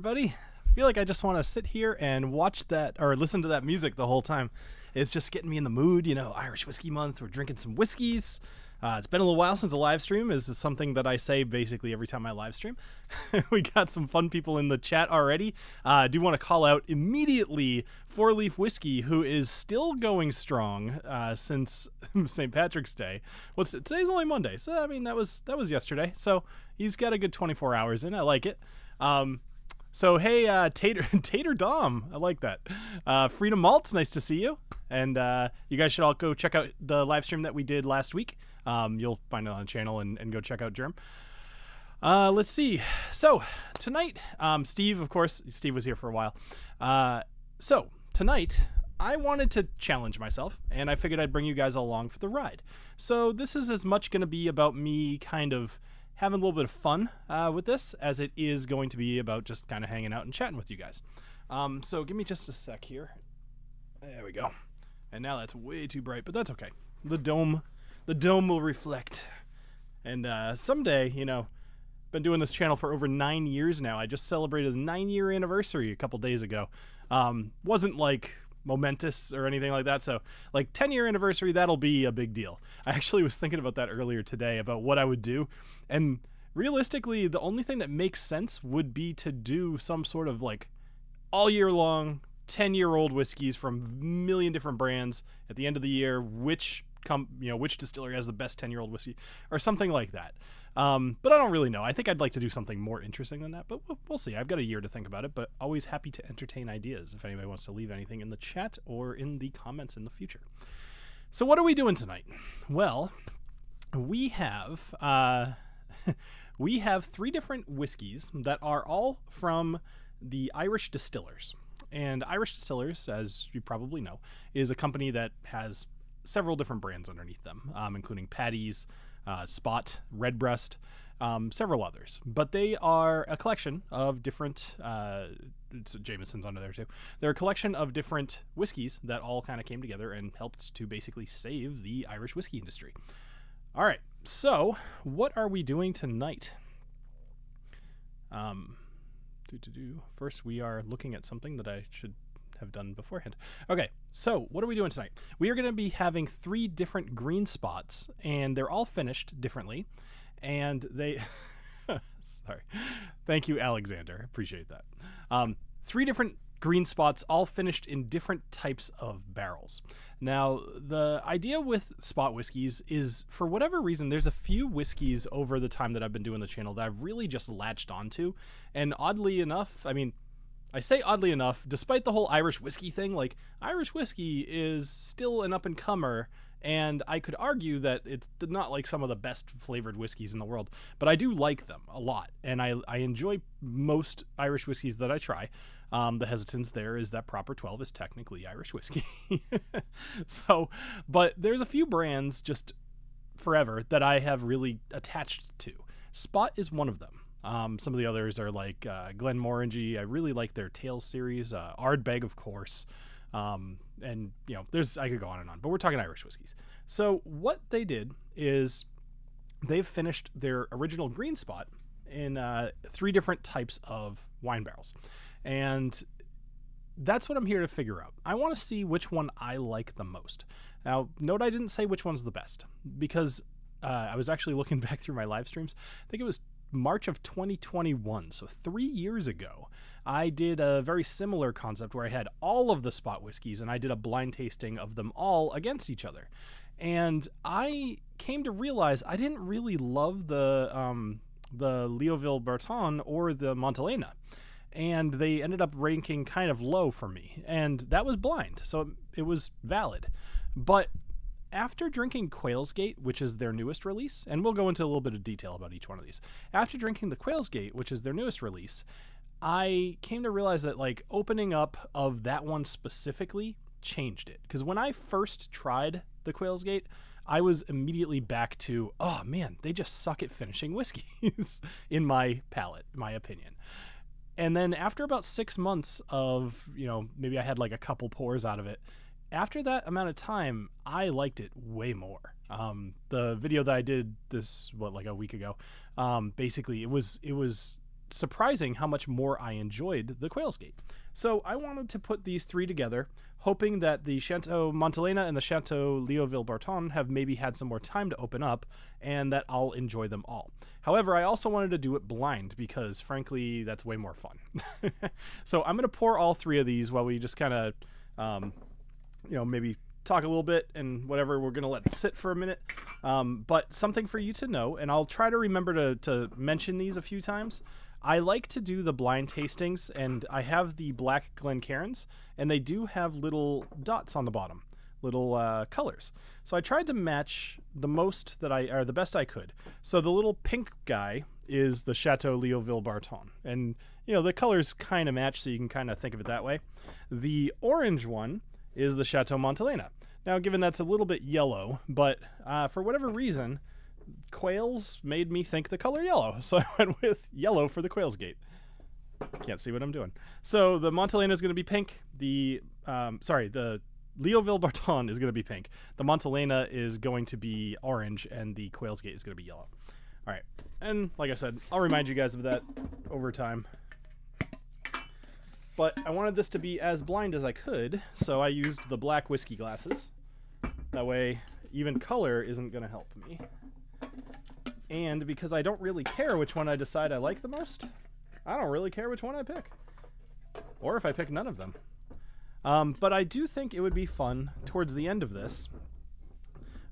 everybody. I feel like I just want to sit here and watch that or listen to that music the whole time. It's just getting me in the mood, you know, Irish Whiskey Month. We're drinking some whiskeys. It's been a little while since a live stream. This is something that I say basically every time I live stream. We got some fun people in the chat already. I do want to call out immediately 4 Leaf Whiskey, who is still going strong since St. Patrick's Day. Today's only Monday, so I mean that was yesterday. So he's got a good 24 hours in. I like it. So hey, Tater Dom, I like that. Freedom Malt's nice to see you, and you guys should all go check out the live stream that we did last week. You'll find it on the channel and go check out Germ. Let's see. So tonight, Steve, of course, Steve was here for a while. So tonight, I wanted to challenge myself, and I figured I'd bring you guys along for the ride. So this is as much going to be about me kind of having a little bit of fun with this as it is going to be about just kind of hanging out and chatting with you guys. So give me just a sec here. There we go. And now that's way too bright, but that's okay. The dome will reflect. And someday, you know, been doing this channel for over 9 years now. I just celebrated the 9-year anniversary a couple days ago. Wasn't like momentous or anything like that, so like 10-year anniversary, that'll be a big deal. I actually was thinking about that earlier today about what I would do, and realistically the only thing that makes sense would be to do some sort of like all year long 10-year-old whiskeys from a million different brands at the end of the year, which distillery has the best 10-year-old whiskey or something like that. But I don't really know. I think I'd like to do something more interesting than that, but we'll see. I've got a year to think about it, but always happy to entertain ideas if anybody wants to leave anything in the chat or in the comments in the future. So what are we doing tonight? Well, we have 3 different whiskeys that are all from the Irish Distillers. And Irish Distillers, as you probably know, is a company that has several different brands underneath them, including Paddy's, Spot, Redbreast, several others. But they are a collection of different, Jameson's under there too. They're a collection of different whiskeys that all kind of came together and helped to basically save the Irish whiskey industry. All right, so what are we doing tonight? First, we are looking at something that I should have done beforehand. Okay, so what are we doing tonight? We are going to be having 3 different green spots, and they're all finished differently, and they sorry, thank you, Alexander, appreciate that. 3 different green spots, all finished in different types of barrels. Now, the idea with Spot Whiskies is, for whatever reason, there's a few whiskeys over the time that I've been doing the channel that I've really just latched onto, and oddly enough, I mean, I say oddly enough, despite the whole Irish whiskey thing, like, Irish whiskey is still an up-and-comer, and I could argue that it's not like some of the best flavored whiskeys in the world, but I do like them a lot, and I enjoy most Irish whiskeys that I try. The hesitance there is that Proper 12 is technically Irish whiskey. So, but there's a few brands just forever that I have really attached to. Spot is one of them. Some of the others are like Glenmorangie. I really like their Tales series. Ardbeg, of course. And, you know, I could go on and on. But we're talking Irish whiskeys. So what they did is they've finished their original green spot in 3 different types of wine barrels. And that's what I'm here to figure out. I want to see which one I like the most. Now, note I didn't say which one's the best, because I was actually looking back through my live streams. I think it was March of 2021, so 3 years ago, I did a very similar concept where I had all of the Spot Whiskies and I did a blind tasting of them all against each other. And I came to realize I didn't really love the Leoville Breton or the Montelena, and they ended up ranking kind of low for me, and that was blind, so it was valid. But after drinking Quail's Gate, which is their newest release, and we'll go into a little bit of detail about each one of these. After drinking the Quail's Gate, which is their newest release, I came to realize that like opening up of that one specifically changed it. Because when I first tried the Quail's Gate, I was immediately back to, oh man, they just suck at finishing whiskeys in my palate, my opinion. And then after about 6 months of, you know, maybe I had like a couple pours out of it, after that amount of time, I liked it way more. The video that I did like a week ago, basically it was surprising how much more I enjoyed the Quail's Gate. So I wanted to put these three together, hoping that the Chateau Montelena and the Chateau Leoville-Barton have maybe had some more time to open up, and that I'll enjoy them all. However, I also wanted to do it blind because, frankly, that's way more fun. So I'm going to pour all three of these while we just kind of, maybe talk a little bit and whatever. We're going to let it sit for a minute. But something for you to know, and I'll try to remember to mention these a few times. I like to do the blind tastings, and I have the Black Glencairns, and they do have little dots on the bottom, little colors. So I tried to match the best I could. So the little pink guy is the Chateau Leoville-Barton, and the colors kind of match, so you can kind of think of it that way. The orange one is the Chateau Montelena. Now, given that's a little bit yellow, but for whatever reason, Quails made me think the color yellow, so I went with yellow for the Quail's Gate. Can't see what I'm doing. So the Montelena is going to be pink. The Leoville-Barton is going to be pink. The Montelena is going to be orange, and the Quail's Gate is going to be yellow. All right, and like I said, I'll remind you guys of that over time. But I wanted this to be as blind as I could, so I used the black whiskey glasses. That way, even color isn't going to help me. And because I don't really care which one I decide I like the most, I don't really care which one I pick. Or if I pick none of them. But I do think it would be fun towards the end of this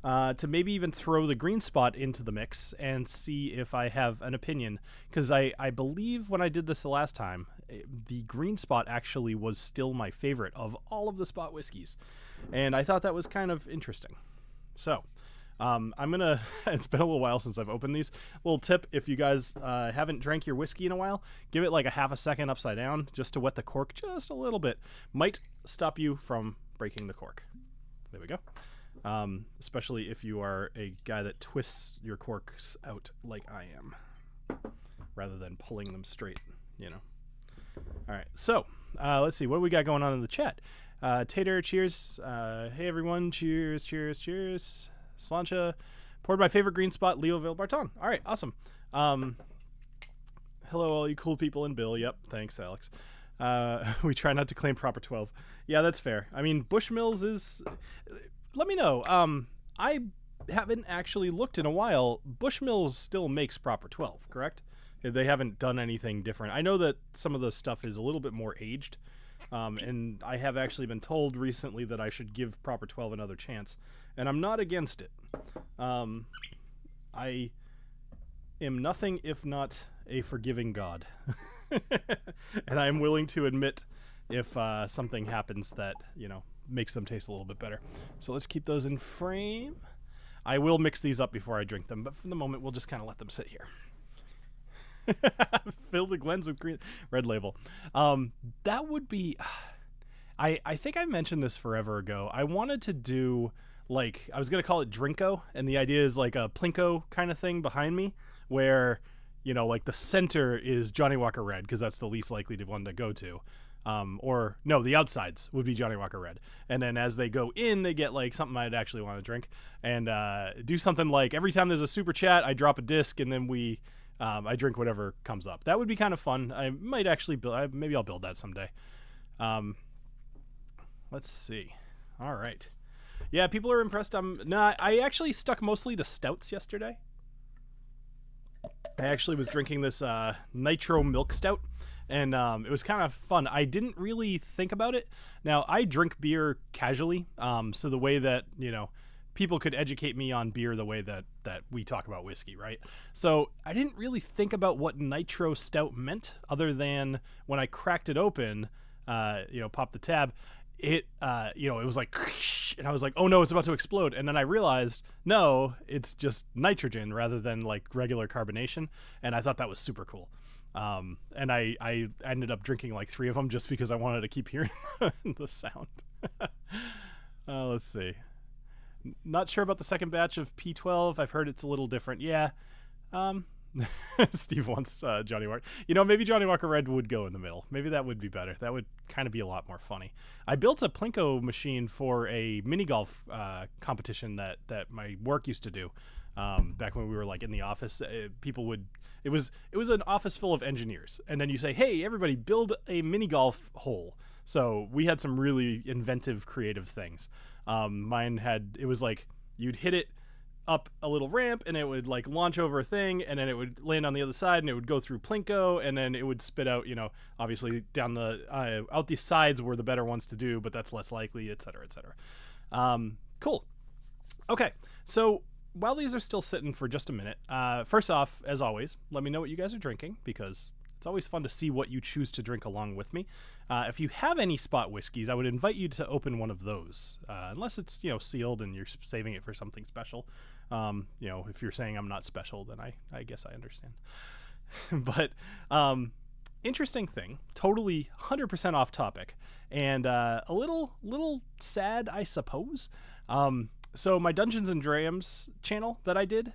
to maybe even throw the green spot into the mix and see if I have an opinion. Because I believe when I did this the last time, the green spot actually was still my favorite of all of the Spot Whiskies. And I thought that was kind of interesting. So I'm going to, it's been a little while since I've opened these. Little tip, if you guys haven't drank your whiskey in a while, give it like a half a second upside down just to wet the cork just a little bit. Might stop you from breaking the cork. There we go. Especially if you are a guy that twists your corks out like I am, rather than pulling them straight, All right, so let's see. What do we got going on in the chat? Tater, cheers. Hey, everyone. Cheers, cheers, cheers. Slancha, poured my favorite green spot, Leoville-Barton. All right, awesome. Hello, all you cool people in Bill. Yep, thanks, Alex. We try not to claim proper 12. Yeah, that's fair. I mean, Bushmills is... Let me know. I haven't actually looked in a while. Bushmills still makes proper 12, correct? They haven't done anything different. I know that some of the stuff is a little bit more aged, and I have actually been told recently that I should give proper 12 another chance, and I'm not against it. I am nothing if not a forgiving God. And I'm willing to admit if something happens that, makes them taste a little bit better. So let's keep those in frame. I will mix these up before I drink them, but for the moment, we'll just kind of let them sit here. Fill the Glens with green red label. That would be... I think I mentioned this forever ago. I wanted to do, I was going to call it Drinko, and the idea is like a Plinko kind of thing behind me, where, the center is Johnny Walker Red, because that's the least likely one to go to. Or no, the outsides would be Johnny Walker Red. And then as they go in, they get something I'd actually want to drink, and do something like every time there's a super chat, I drop a disc, and then I drink whatever comes up. That would be kind of fun. I might actually maybe I'll build that someday. Let's see. All right. Yeah, people are impressed. I actually stuck mostly to stouts yesterday. I actually was drinking this nitro milk stout, and it was kind of fun. I didn't really think about it. Now, I drink beer casually, so the way that, people could educate me on beer the way that we talk about whiskey, right? So I didn't really think about what nitro stout meant, other than when I cracked it open, popped the tab, it was like, and I was like, oh no, it's about to explode. And then I realized, no, it's just nitrogen rather than regular carbonation. And I thought that was super cool. And I ended up drinking 3 of them just because I wanted to keep hearing the sound. Let's see. Not sure about the second batch of P12. I've heard it's a little different. Yeah. Steve wants Johnny Walker. Maybe Johnny Walker Red would go in the middle. Maybe that would be better. That would kind of be a lot more funny. I built a Plinko machine for a mini golf competition that my work used to do. Back when we were like in the office, people would, it was an office full of engineers, and then you say, hey, everybody build a mini golf hole. So we had some really inventive, creative things. It was like you'd hit it up a little ramp and it would like launch over a thing, and then it would land on the other side and it would go through plinko, and then it would spit out, obviously down the out the sides were the better ones to do, but that's less likely, etc., etc. Cool. Okay, so while these are still sitting for just a minute, first off, as always, let me know what you guys are drinking, because it's always fun to see what you choose to drink along with me. If you have any Spot Whiskies, I would invite you to open one of those, unless it's sealed and you're saving it for something special. If you're saying I'm not special, then I guess I understand. But interesting thing, totally 100% off topic, and a little sad, I suppose. So my Dungeons and Drams channel that I did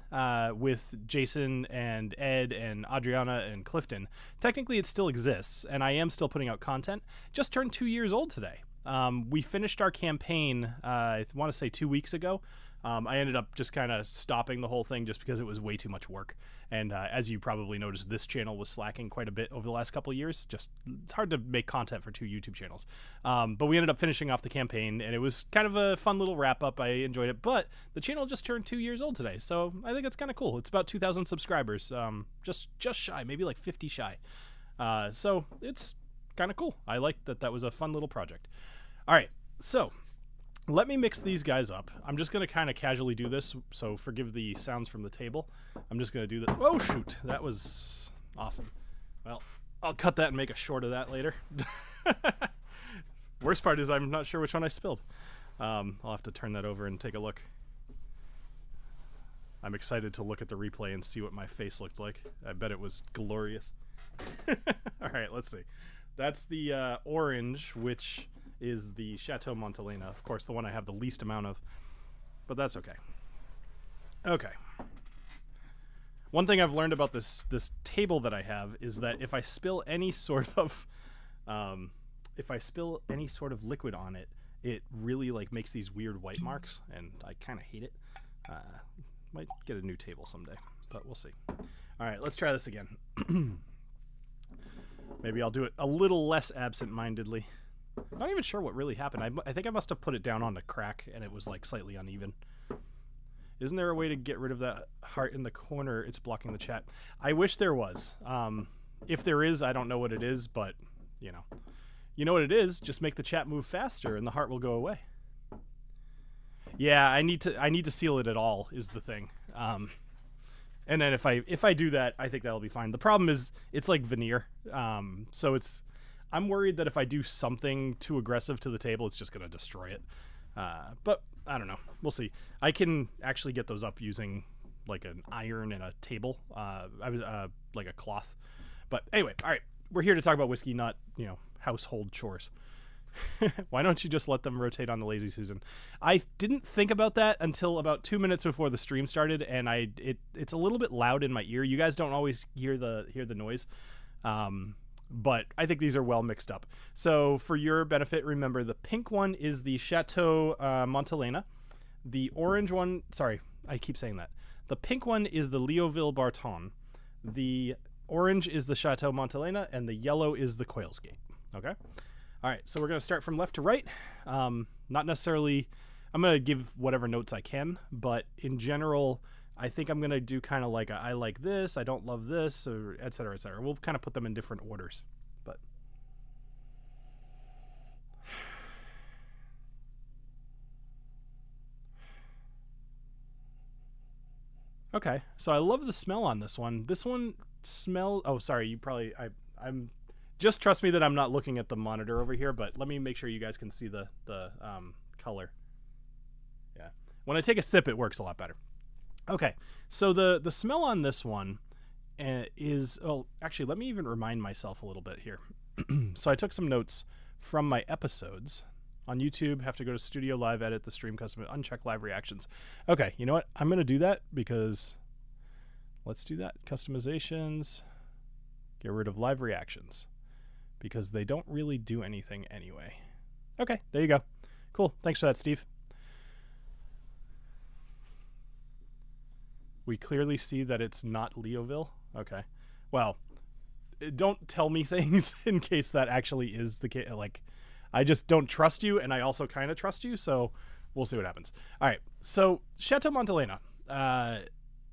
with Jason and Ed and Adriana and Clifton, technically it still exists, and I am still putting out content. Just turned 2 years old today. We finished our campaign, I want to say 2 weeks ago. I ended up just kind of stopping the whole thing just because it was way too much work. And as you probably noticed, this channel was slacking quite a bit over the last couple of years. It's hard to make content for 2 YouTube channels. But we ended up finishing off the campaign, and it was kind of a fun little wrap up. I enjoyed it. But the channel just turned 2 years old today, so I think it's kind of cool. It's about 2,000 subscribers, just shy, maybe like 50 shy. So it's kind of cool. I like that was a fun little project. All right, so let me mix these guys up. I'm just going to kind of casually do this, so forgive the sounds from the table. I'm just going to do this. Oh, shoot. That was awesome. Well, I'll cut that and make a short of that later. Worst part is I'm not sure which one I spilled. I'll have to turn that over and take a look. I'm excited to look at the replay and see what my face looked like. I bet it was glorious. All right, let's see. That's the orange, which is the Chateau Montelena, of course, the one I have the least amount of, but that's okay. Okay. One thing I've learned about this table that I have is that if I spill any sort of liquid on it, it really like makes these weird white marks, and I kind of hate it. Might get a new table someday, but we'll see. All right, let's try this again. Maybe I'll do it a little less absent-mindedly. Not even sure what really happened. I think I must have put it down on the crack and it was like slightly uneven. Isn't there a way to get rid of that heart in the corner? It's blocking the chat. I wish there was. If there is, I don't know what it is, but you know what it is. Just make the chat move faster and the heart will go away. Yeah, I need to seal it at all is the thing. And then if I do that, I think that'll be fine. The problem is it's like veneer. So I'm worried that if I do something too aggressive to the table, it's just going to destroy it. But I don't know. We'll see. I can actually get those up using like an iron and a table, like a cloth. But anyway, all right. We're here to talk about whiskey, not, household chores. Why don't you just let them rotate on the Lazy Susan? I didn't think about that until about 2 minutes before the stream started, and it's a little bit loud in my ear. You guys don't always hear the noise. But I think these are well mixed up. So for your benefit, remember the pink one is the Chateau Montelena. The orange one, sorry, I keep saying that. The pink one is the Leoville Barton. The orange is the Chateau Montelena, and the yellow is the Quail's Gate. Okay? All right, so we're going to start from left to right. Not necessarily, I'm going to give whatever notes I can, but in general, I think I'm going to do kind of like I like this, I don't love this, or et cetera, et cetera. We'll kind of put them in different orders. But okay, so I love the smell on this one. This one smells, oh, sorry, you probably, I'm, just trust me that I'm not looking at the monitor over here, but let me make sure you guys can see the color. Yeah, when I take a sip, it works a lot better. Okay, so the smell on this one is, oh, actually, let me even remind myself a little bit here. So I took some notes from my episodes on YouTube. Have to go to Studio Live, edit the stream, custom, uncheck live reactions. Okay, you know what? I'm going to do that because let's do that. Customizations, get rid of live reactions because they don't really do anything anyway. Okay, there you go. Cool. Thanks for that, Steve. We clearly see that it's not Leoville. Okay. Well, don't tell me things in case that actually is the case. Like, I just don't trust you, and I also kind of trust you, so we'll see what happens. All right, so Chateau Montelena.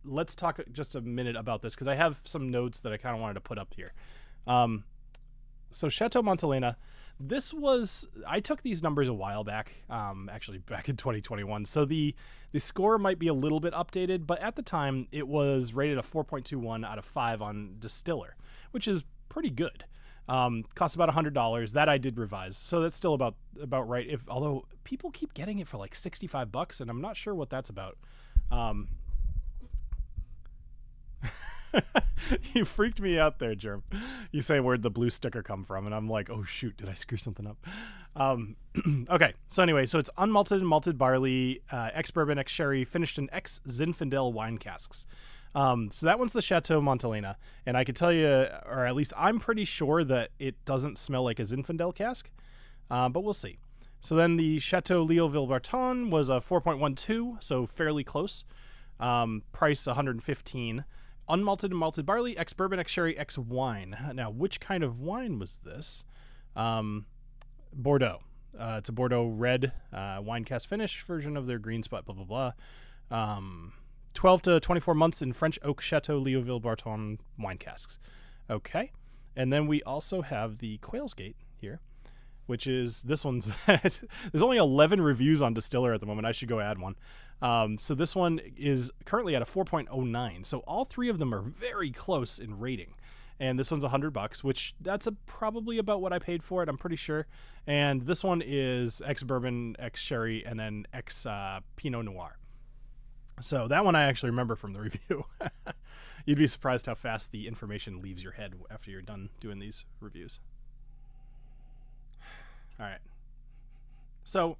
Let's talk just a minute about this, because I have some notes that I kind of wanted to put up here. So Chateau Montelena, I took these numbers a while back, actually back in 2021. So the score might be a little bit updated, but at the time it was rated a 4.21 out of 5 on Distiller, which is pretty good. Costs about $100. That I did revise, so that's still about right. Although people keep getting it for like $65, and I'm not sure what that's about. You freaked me out there, Germ. You say where'd the blue sticker come from, and I'm like, oh shoot, did I screw something up? Okay, so anyway, so it's unmalted and malted barley, ex-bourbon, ex-sherry, finished in ex-Zinfandel wine casks. So that one's the Chateau Montelena, and I can tell you, or at least I'm pretty sure that it doesn't smell like a Zinfandel cask, but we'll see. So then the Chateau Leoville Barton was a 4.12, so fairly close. Price $115. Unmalted and malted barley, ex-bourbon, ex-sherry, ex-wine. Now, which kind of wine was this? Bordeaux. It's a Bordeaux red wine cask finish version of their green spot, blah, blah, blah. 12 to 24 months in French oak Chateau Leoville Barton wine casks. Okay. And then we also have the Quail's Gate here, which is, this one's, there's only 11 reviews on Distiller at the moment. I should go add one. So this one is currently at a 4.09. So all three of them are very close in rating. And this one's $100, which that's probably about what I paid for it, I'm pretty sure. And this one is ex-bourbon, ex-sherry, and then ex-Pinot Noir. So that one I actually remember from the review. You'd be surprised how fast the information leaves your head after you're done doing these reviews. All right. So,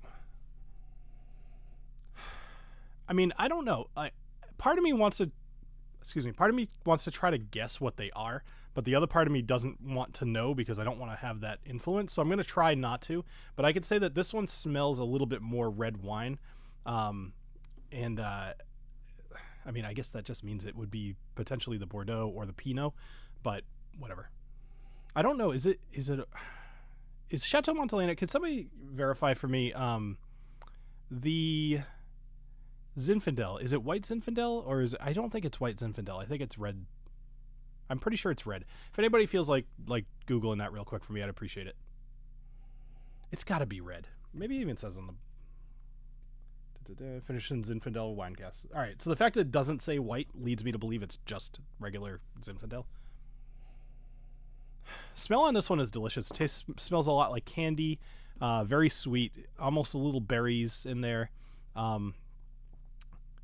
I mean, I don't know. Part of me wants to try to guess what they are, but the other part of me doesn't want to know because I don't want to have that influence. So I'm going to try not to, but I could say that this one smells a little bit more red wine. I mean, I guess that just means it would be potentially the Bordeaux or the Pinot, but whatever. I don't know. Is Chateau Montelena? Could somebody verify for me? The Zinfandel, is it white Zinfandel or is it? I don't think it's white Zinfandel. I think it's red. I'm pretty sure it's red. If anybody feels like Googling that real quick for me, I'd appreciate it. It's got to be red. Maybe it even says on the finished in Zinfandel wine casks. All right, so the fact that it doesn't say white leads me to believe it's just regular Zinfandel. Smell on this one is delicious. Smells a lot like candy, very sweet, almost a little berries in there.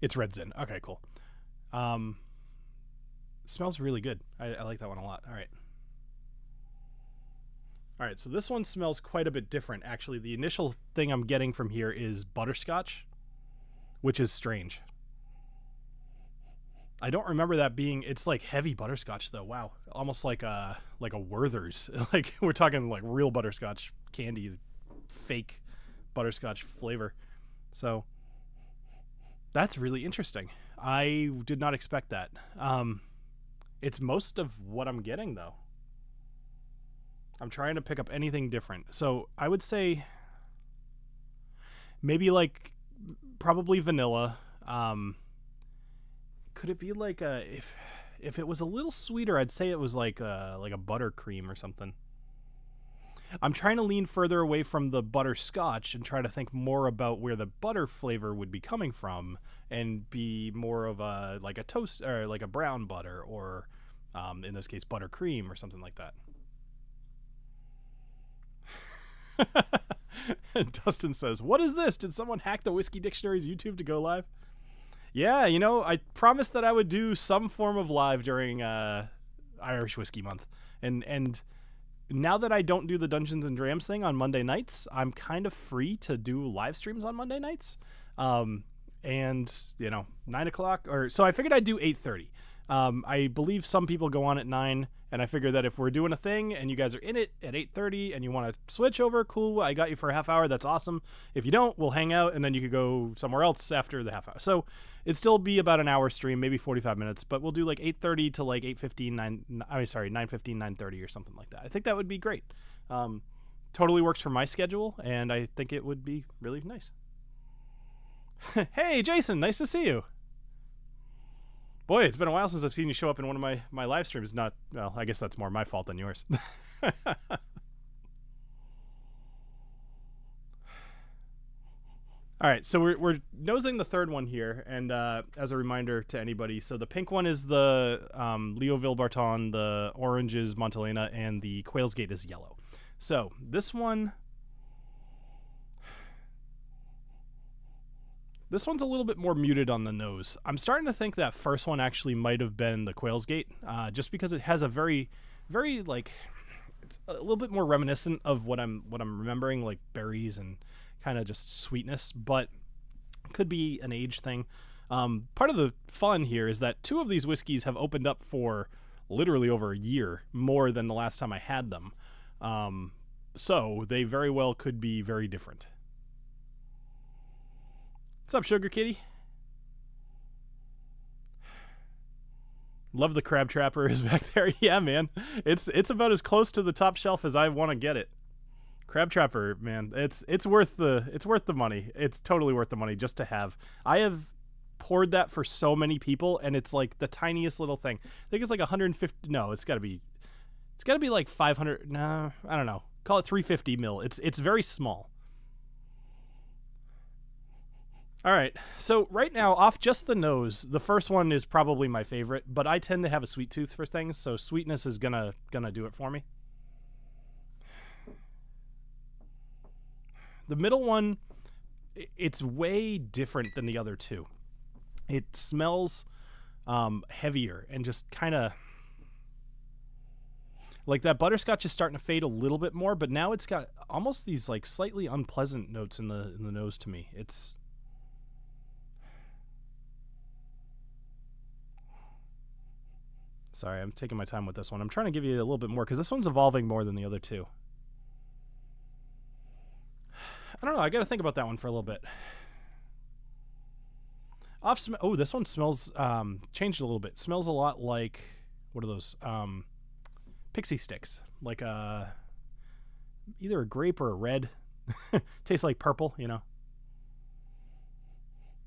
It's red Zin. Okay, cool. Smells really good. I like that one a lot. All right, so this one smells quite a bit different. Actually, the initial thing I'm getting from here is butterscotch, which is strange. I don't remember that being. It's like heavy butterscotch though. Wow, almost like a Werther's. Like we're talking like real butterscotch candy, fake butterscotch flavor. So that's really interesting. I did not expect that. It's most of what I'm getting though. I'm trying to pick up anything different. So I would say maybe like probably vanilla. Could it be like if it was a little sweeter, I'd say it was like a buttercream or something. I'm trying to lean further away from the butterscotch and try to think more about where the butter flavor would be coming from and be more of a like a toast or like a brown butter or in this case buttercream or something like that. Dustin says, "What is this? Did someone hack the Whiskey Dictionary's YouTube to go live?" Yeah, you know, I promised that I would do some form of live during Irish Whiskey Month. And now that I don't do the Dungeons and Drams thing on Monday nights, I'm kind of free to do live streams on Monday nights. And, you know, 9 o'clock, or so I figured I'd do 8:30. I believe some people go on at 9, and I figure that if we're doing a thing and you guys are in it at 8:30 and you want to switch over, cool, I got you for a half hour. That's awesome. If you don't, we'll hang out, and then you could go somewhere else after the half hour. So it'd still be about an hour stream, maybe 45 minutes, but we'll do like 8:30 to like 8:15, 9:15, 9:30 or something like that. I think that would be great. Totally works for my schedule, and I think it would be really nice. Hey, Jason, nice to see you. Boy, it's been a while since I've seen you show up in one of my live streams. Not, well, I guess that's more my fault than yours. All right, so we're nosing the third one here, and as a reminder to anybody, so the pink one is the Leoville Barton, the orange is Montelena, and the Quail's Gate is yellow. So this one's a little bit more muted on the nose. I'm starting to think that first one actually might have been the Quail's Gate, just because it has a very, very, like, it's a little bit more reminiscent of what I'm remembering, like berries and kind of just sweetness, but it could be an age thing. Part of the fun here is that 2 of these whiskeys have opened up for literally over a year, more than the last time I had them. So they very well could be very different. What's up, Sugar Kitty? Love the Crab Trapper is back there. Yeah, man. It's about as close to the top shelf as I want to get it. Crab Trapper, man. It's worth the money. It's totally worth the money just to have. I have poured that for so many people, and it's like the tiniest little thing. I think it's like 150. No, it's got to be like 500. No, I don't know. Call it 350 mil. It's very small. All right, so right now, off just the nose, the first one is probably my favorite, but I tend to have a sweet tooth for things, so sweetness is gonna do it for me. The middle one, it's way different than the other 2. It smells heavier and just kind of like that butterscotch is starting to fade a little bit more, but now it's got almost these like slightly unpleasant notes in the nose to me. It's Sorry, I'm taking my time with this one. I'm trying to give you a little bit more because this one's evolving more than the other 2. I don't know. I got to think about that one for a little bit. Oh, this one smells changed a little bit. Smells a lot like, what are those? Pixie sticks, like either a grape or a red. Tastes like purple, you know.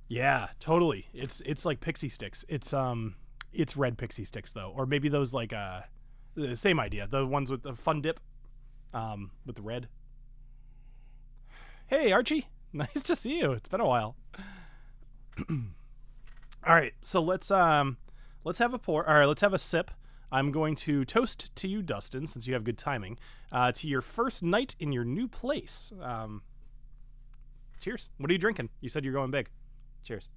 Yeah, totally. It's like pixie sticks. It's red pixie sticks though, or maybe those like the same idea. The ones with the fun dip, with the red. Hey Archie, nice to see you. It's been a while. All right, so let's have a pour. All right, let's have a sip. I'm going to toast to you, Dustin, since you have good timing, to your first night in your new place. Cheers. What are you drinking? You said you're going big. Cheers.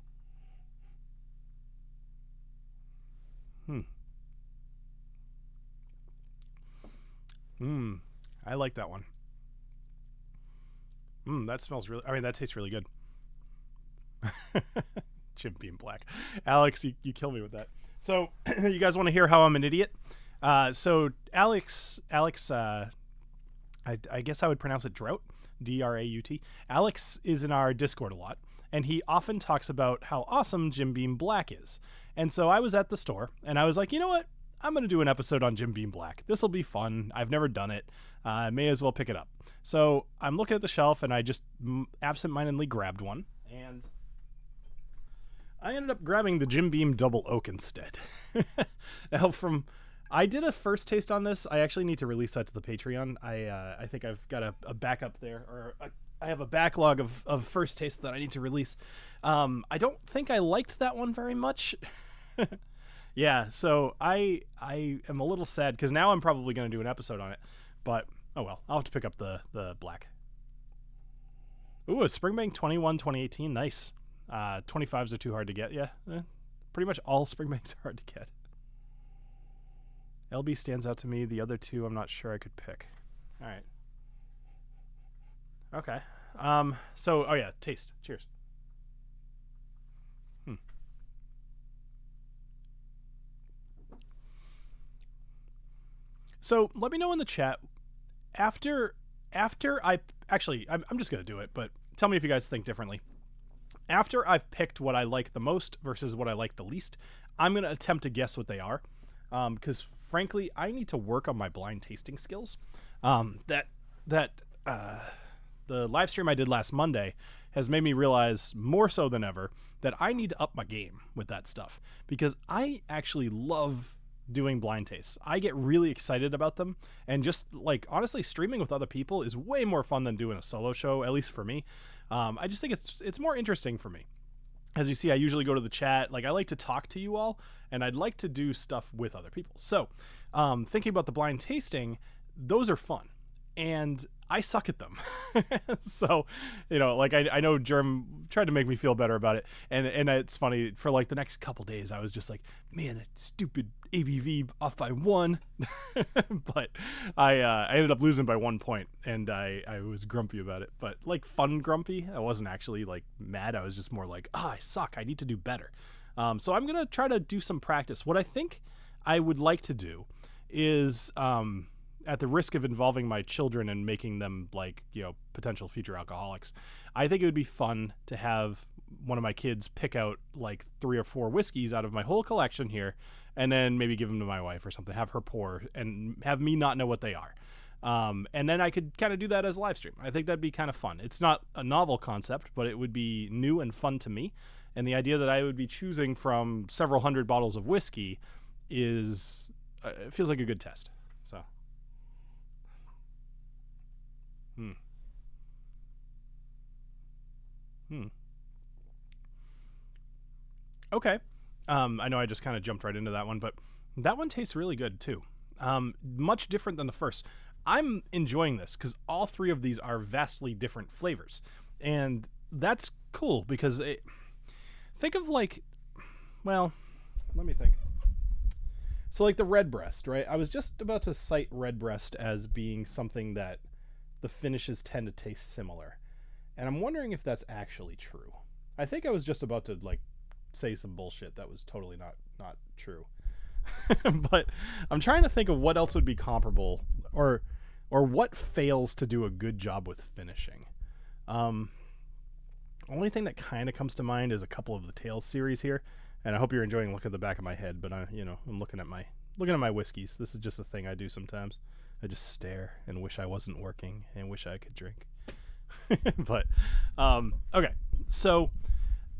I like that one. That smells really, that tastes really good. Jim Beam Black. Alex, you kill me with that. So, you guys want to hear how I'm an idiot? So Alex, I guess I would pronounce it Drought, D-R-A-U-T. Alex is in our Discord a lot, and he often talks about how awesome Jim Beam Black is. And so I was at the store, and I was like, you know what? I'm going to do an episode on Jim Beam Black. This will be fun. I've never done it. I may as well pick it up. So I'm looking at the shelf, and I just absentmindedly grabbed one, and I ended up grabbing the Jim Beam Double Oak instead. Now, I did a first taste on this. I actually need to release that to the Patreon. I think I've got a backup there, or I have a backlog of first tastes that I need to release. I don't think I liked that one very much. Yeah, so I am a little sad because now I'm probably going to do an episode on it, but oh well, I'll have to pick up the black. Ooh, a Springbank 21 2018, nice. 25s are too hard to get. Yeah, pretty much all Springbanks are hard to get. LB stands out to me. The other 2 I'm not sure I could pick. All right. Okay. So, oh yeah, taste. Cheers. So let me know in the chat after I actually I'm just gonna do it, but tell me if you guys think differently. After I've picked what I like the most versus what I like the least, I'm gonna attempt to guess what they are, because frankly I need to work on my blind tasting skills. The live stream I did last Monday has made me realize more so than ever that I need to up my game with that stuff, because I actually love doing blind tastes. I get really excited about them, and just like honestly streaming with other people is way more fun than doing a solo show, at least for me. I just think it's more interesting for me. As you see, I usually go to the chat. Like, I like to talk to you all, and I'd like to do stuff with other people. So thinking about the blind tasting, those are fun, and I suck at them. So, like I know Germ tried to make me feel better about it. And it's funny, for like the next couple days, I was just like, man, that stupid ABV off by 1. But I ended up losing by 1 point, and I was grumpy about it, but like fun grumpy. I wasn't actually like mad. I was just more like, I suck. I need to do better. So I'm going to try to do some practice. What I think I would like to do is, at the risk of involving my children and making them like, potential future alcoholics, I think it would be fun to have one of my kids pick out like 3 or 4 whiskeys out of my whole collection here, and then maybe give them to my wife or something, have her pour and have me not know what they are. And then I could kind of do that as a live stream. I think that'd be kind of fun. It's not a novel concept, but it would be new and fun to me. And the idea that I would be choosing from several hundred bottles of whiskey is, it feels like a good test. So. Okay. I know I just kind of jumped right into that one, but that one tastes really good too. Much different than the first. I'm enjoying this because all 3 of these are vastly different flavors, and that's cool because think of like, well, let me think. So like the Redbreast, right? I was just about to cite Redbreast as being something that the finishes tend to taste similar, and I'm wondering if that's actually true. I think I was just about to like say some bullshit that was totally not true. But I'm trying to think of what else would be comparable, or what fails to do a good job with finishing. Only thing that kind of comes to mind is a couple of the Tales series here, and I hope you're enjoying looking at the back of my head, but I'm looking at my whiskeys. This is just a thing I do sometimes. I just stare and wish I wasn't working and wish I could drink. But okay, so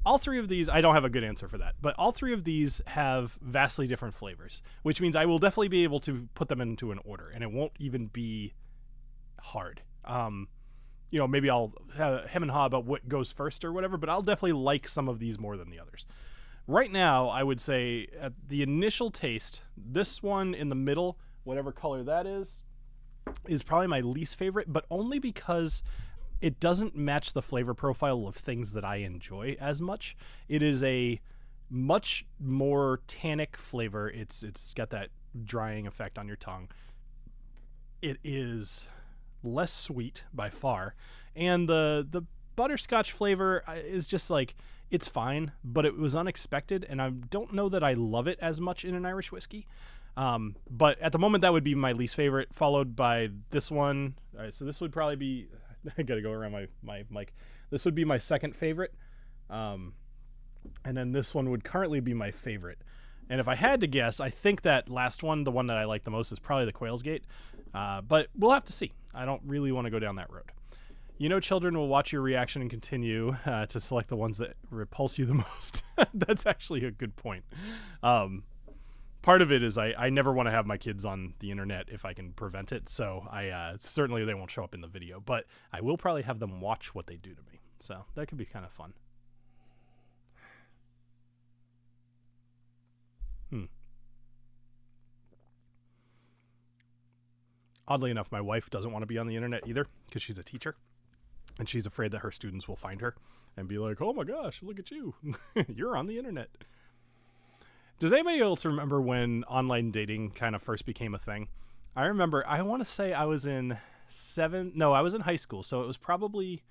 all 3 of these, I don't have a good answer for that, but all 3 of these have vastly different flavors, which means I will definitely be able to put them into an order, and it won't even be hard. Maybe I'll hem and haw about what goes first or whatever, but I'll definitely like some of these more than the others. Right now, I would say at the initial taste, this one in the middle, whatever color that is probably my least favorite, but only because it doesn't match the flavor profile of things that I enjoy as much. It is a much more tannic flavor. It's got that drying effect on your tongue. It is less sweet by far, and the butterscotch flavor is just like, it's fine, but it was unexpected, and I don't know that I love it as much in an Irish whiskey. But at the moment, that would be my least favorite, followed by this one. All right, so this would probably be, I gotta go around my mic. This would be my second favorite. And then this one would currently be my favorite. And if I had to guess, I think that last one, the one that I like the most, is probably the Quail's Gate. But we'll have to see. I don't really want to go down that road. Children will watch your reaction and continue to select the ones that repulse you the most. That's actually a good point. Part of it is I never want to have my kids on the internet if I can prevent it. So certainly they won't show up in the video, but I will probably have them watch what they do to me. So that could be kind of fun. Oddly enough, my wife doesn't want to be on the internet either because she's a teacher, and she's afraid that her students will find her and be like, oh my gosh, look at you. You're on the internet. Does anybody else remember when online dating kind of first became a thing? I remember, I want to say I was in high school. So it was probably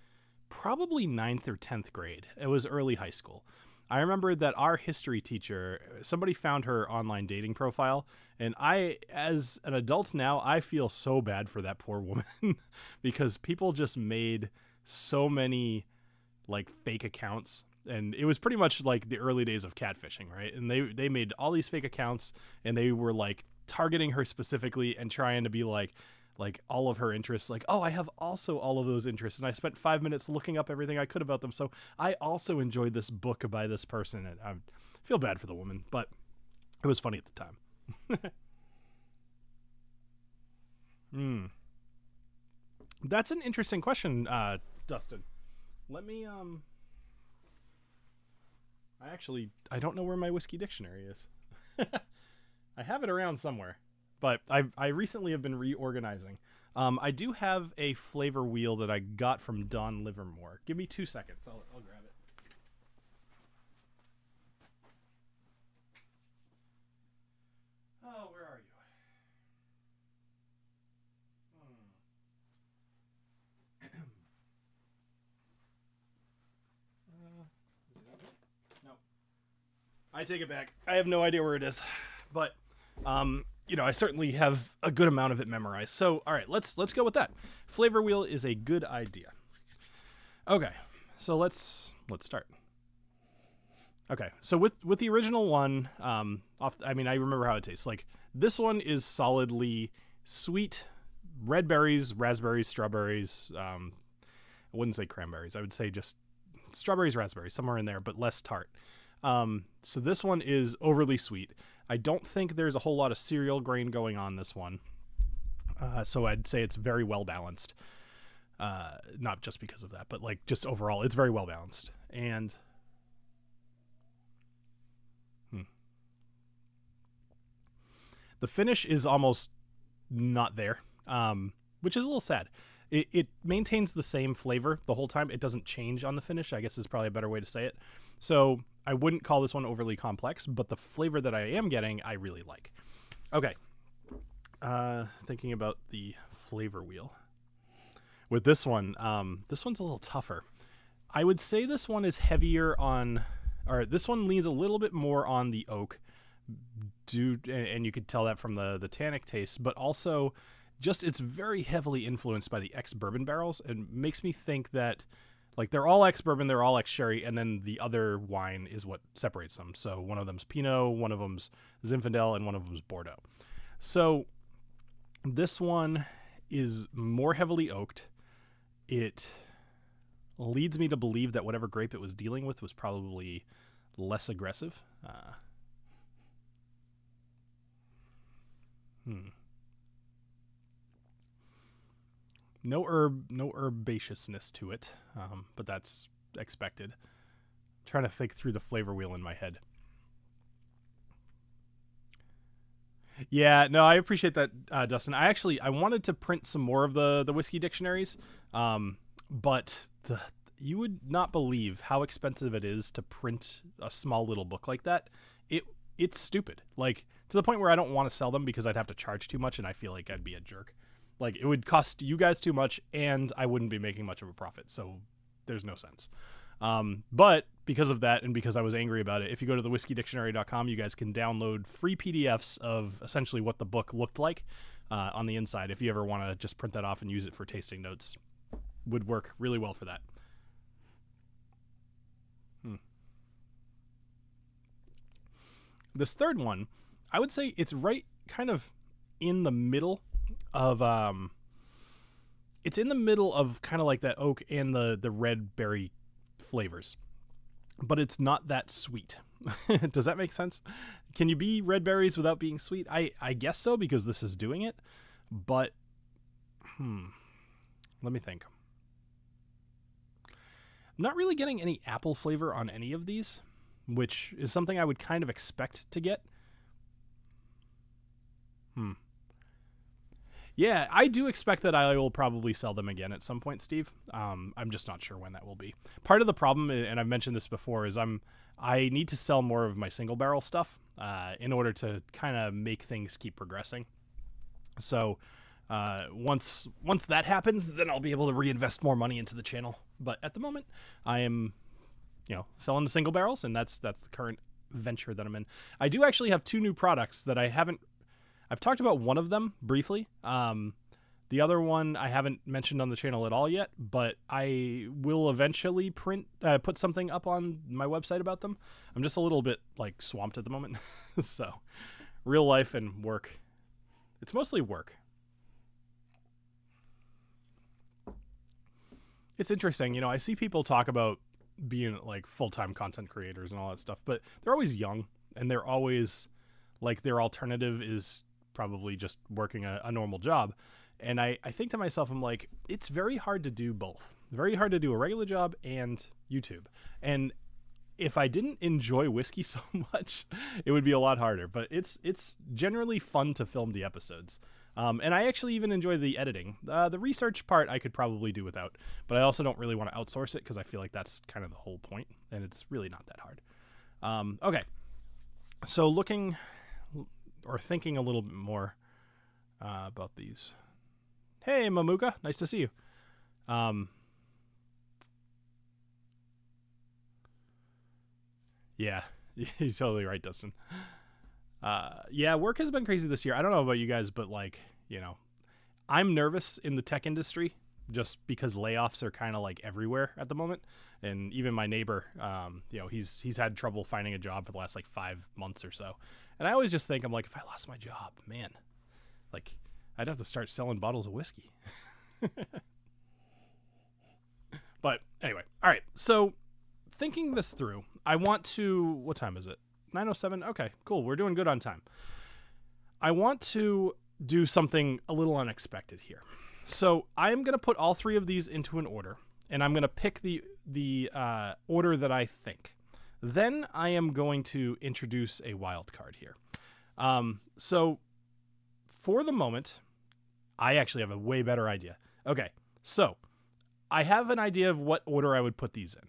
9th or 10th grade. It was early high school. I remember that our history teacher, somebody found her online dating profile, and I, as an adult now, I feel so bad for that poor woman because people just made so many like fake accounts, and it was pretty much like the early days of catfishing, right? And they made all these fake accounts, and they were like targeting her specifically and trying to be like all of her interests, like, oh, I have also all of those interests, and I spent 5 minutes looking up everything I could about them, so I also enjoyed this book by this person. And I feel bad for the woman, but it was funny at the time. That's an interesting question, Dustin. Let me I don't know where my whiskey dictionary is. I have it around somewhere, but I recently have been reorganizing. I do have a flavor wheel that I got from Don Livermore. Give me 2 seconds. I'll grab it. Oh, where are you? Is it over? No. I take it back. I have no idea where it is, but I certainly have a good amount of it memorized. So, all right, let's go with that. Flavor wheel is a good idea. Okay, so let's start. Okay, so with the original one, I remember how it tastes. Like, this one is solidly sweet, red berries, raspberries, strawberries. I wouldn't say cranberries. I would say just strawberries, raspberries, somewhere in there, but less tart. So this one is overly sweet. I don't think there's a whole lot of cereal grain going on this one. So I'd say it's very well balanced. Not just because of that, but like just overall, it's very well balanced. And the finish is almost not there, which is a little sad. It maintains the same flavor the whole time. It doesn't change on the finish, I guess is probably a better way to say it. So I wouldn't call this one overly complex, but the flavor that I am getting, I really like. Okay. Thinking about the flavor wheel. With this one, this one's a little tougher. I would say this one is heavier on, or this one leans a little bit more on the oak, and you could tell that from the tannic taste, but also just it's very heavily influenced by the ex-bourbon barrels, and makes me think that like they're all ex-bourbon, they're all ex-sherry, and then the other wine is what separates them. So one of them's Pinot, one of them's Zinfandel, and one of them's Bordeaux. So this one is more heavily oaked. It leads me to believe that whatever grape it was dealing with was probably less aggressive. No herbaceousness to it, but that's expected. I'm trying to think through the flavor wheel in my head. Yeah, no, I appreciate that, Dustin. I wanted to print some more of the whiskey dictionaries, but you would not believe how expensive it is to print a small little book like that. It's stupid, like to the point where I don't want to sell them because I'd have to charge too much, and I feel like I'd be a jerk. Like, it would cost you guys too much, and I wouldn't be making much of a profit, so there's no sense. But because of that, and because I was angry about it, if you go to thewhiskeydictionary.com, you guys can download free PDFs of essentially what the book looked like on the inside. If you ever want to just print that off and use it for tasting notes, would work really well for that. This third one, I would say it's right kind of in the middle of it's in the middle of kind of like that oak and the red berry flavors, but it's not that sweet. Does that make sense? Can you be red berries without being sweet? I guess so, because this is doing it, but let me think. I'm not really getting any apple flavor on any of these, which is something I would kind of expect to get. Yeah, I do expect that I will probably sell them again at some point, Steve. I'm just not sure when that will be. Part of the problem, and I've mentioned this before, is I need to sell more of my single barrel stuff in order to kind of make things keep progressing. So once that happens, then I'll be able to reinvest more money into the channel. But at the moment, I am selling the single barrels, and that's the current venture that I'm in. I do actually have 2 new products that I've talked about one of them briefly. The other one I haven't mentioned on the channel at all yet, but I will eventually put something up on my website about them. I'm just a little bit like swamped at the moment. So real life and work. It's mostly work. It's interesting. I see people talk about being like full-time content creators and all that stuff, but they're always young, and they're always like their alternative is probably just working a normal job. And I think to myself, I'm like, it's very hard to do both. Very hard to do a regular job and YouTube. And if I didn't enjoy whiskey so much, it would be a lot harder. But it's generally fun to film the episodes. And I actually even enjoy the editing. The research part I could probably do without. But I also don't really want to outsource it because I feel like that's kind of the whole point. And it's really not that hard. Okay. So looking or thinking a little bit more about these. Hey, Mamuka, nice to see you. Yeah, you're totally right, Dustin. Yeah, work has been crazy this year. I don't know about you guys, but like, I'm nervous in the tech industry just because layoffs are kind of like everywhere at the moment. And even my neighbor, he's had trouble finding a job for the last like 5 months or so. And I always just think, I'm like, if I lost my job, man, like, I'd have to start selling bottles of whiskey. But anyway, all right. So thinking this through, I want to, what time is it? 9:07. Okay, cool. We're doing good on time. I want to do something a little unexpected here. So I'm going to put all 3 of these into an order, and I'm going to pick the order that I think. Then I am going to introduce a wild card here. So for the moment, I actually have a way better idea. Okay, so I have an idea of what order I would put these in.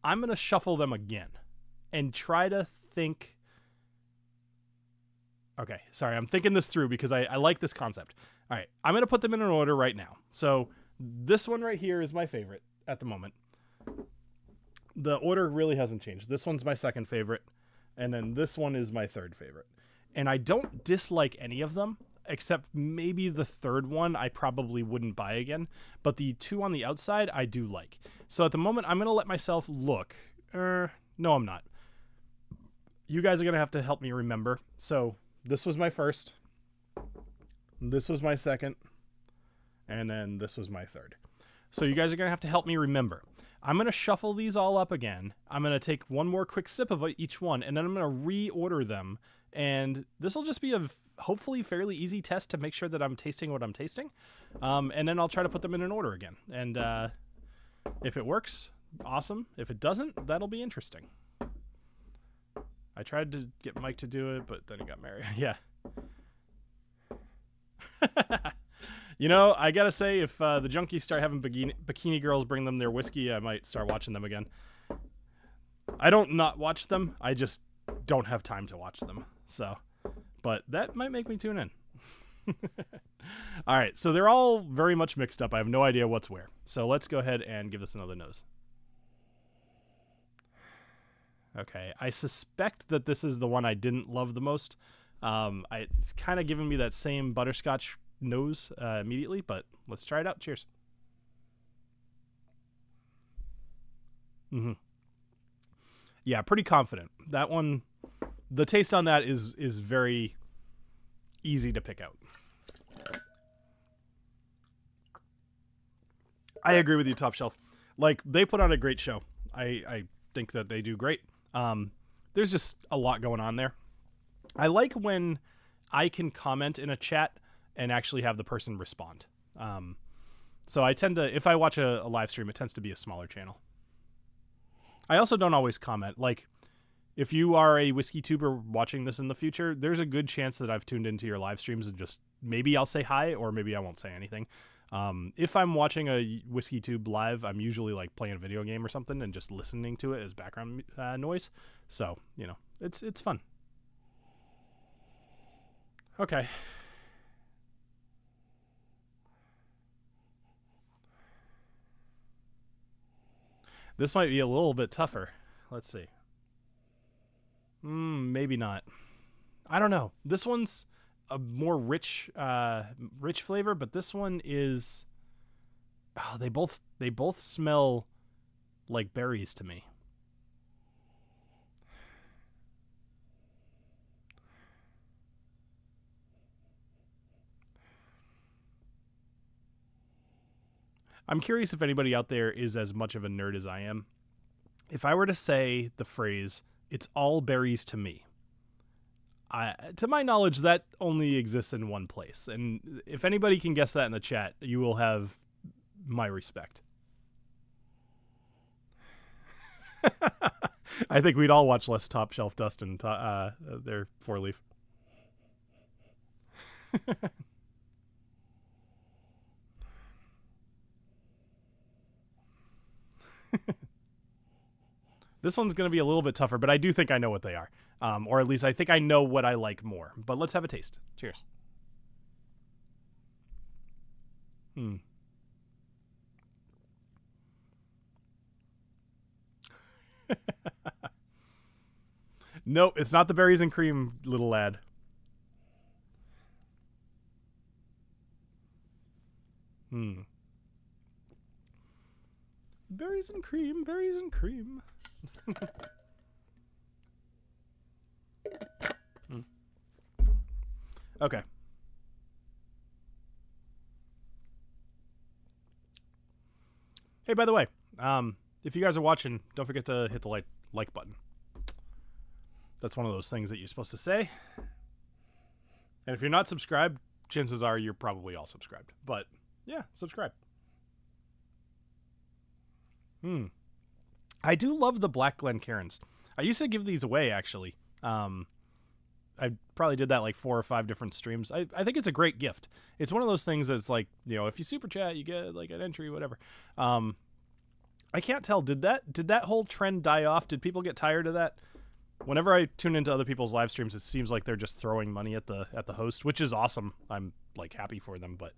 I'm going to shuffle them again and try to think. Okay, sorry, I'm thinking this through because I like this concept. All right, I'm going to put them in an order right now. So this one right here is my favorite at the moment. The order really hasn't changed. This one's my second favorite, and then this one is my third favorite. And I don't dislike any of them, except maybe the third one I probably wouldn't buy again. But the 2 on the outside I do like. So at the moment, I'm going to let myself look. No, I'm not. You guys are going to have to help me remember. So this was my first. This was my second. And then this was my third. So you guys are going to have to help me remember. I'm going to shuffle these all up again. I'm going to take one more quick sip of each one, and then I'm going to reorder them. And this will just be a hopefully fairly easy test to make sure that I'm tasting what I'm tasting. And then I'll try to put them in an order again. And if it works, awesome. If it doesn't, that'll be interesting. I tried to get Mike to do it, but then he got married. Yeah. I gotta say, if the junkies start having bikini girls bring them their whiskey, I might start watching them again. I don't not watch them. I just don't have time to watch them. So, but that might make me tune in. All right, so they're all very much mixed up. I have no idea what's where. So let's go ahead and give this another nose. Okay, I suspect that this is the one I didn't love the most. It's kind of giving me that same butterscotch nose immediately, but let's try it out. Cheers. Yeah, pretty confident. That one, the taste on that is very easy to pick out. I agree with you, Top Shelf. Like, they put on a great show. I think that they do great. There's just a lot going on there. I like when I can comment in a chat and actually have the person respond. So I tend to, if I watch a live stream, it tends to be a smaller channel. I also don't always comment. Like, if you are a WhiskeyTuber watching this in the future, there's a good chance that I've tuned into your live streams and just maybe I'll say hi or maybe I won't say anything. If I'm watching a WhiskeyTube live, I'm usually like playing a video game or something and just listening to it as background noise. So, it's fun. Okay. This might be a little bit tougher. Let's see. Maybe not. I don't know. This one's a more rich flavor, but this one is. Oh, they both smell like berries to me. I'm curious if anybody out there is as much of a nerd as I am. If I were to say the phrase, "It's all berries to me," to my knowledge, that only exists in one place. And if anybody can guess that in the chat, you will have my respect. I think we'd all watch less Top Shelf Dust and their 4-leaf. This one's going to be a little bit tougher, but I do think I know what they are. Or at least I think I know what I like more. But let's have a taste. Cheers. Nope, it's not the berries and cream, little lad. Berries and cream, berries and cream. Okay. Hey, by the way, if you guys are watching, don't forget to hit the like button. That's one of those things that you're supposed to say. And if you're not subscribed, chances are you're probably all subscribed. But yeah, subscribe. I do love the Black Glencairns. I used to give these away, actually. I probably did that like 4 or 5 different streams. I think it's a great gift. It's one of those things that's like, you know, if you super chat, you get like an entry, whatever. I can't tell. Did that whole trend die off? Did people get tired of that? Whenever I tune into other people's live streams, it seems like they're just throwing money at the host, which is awesome. I'm like happy for them, but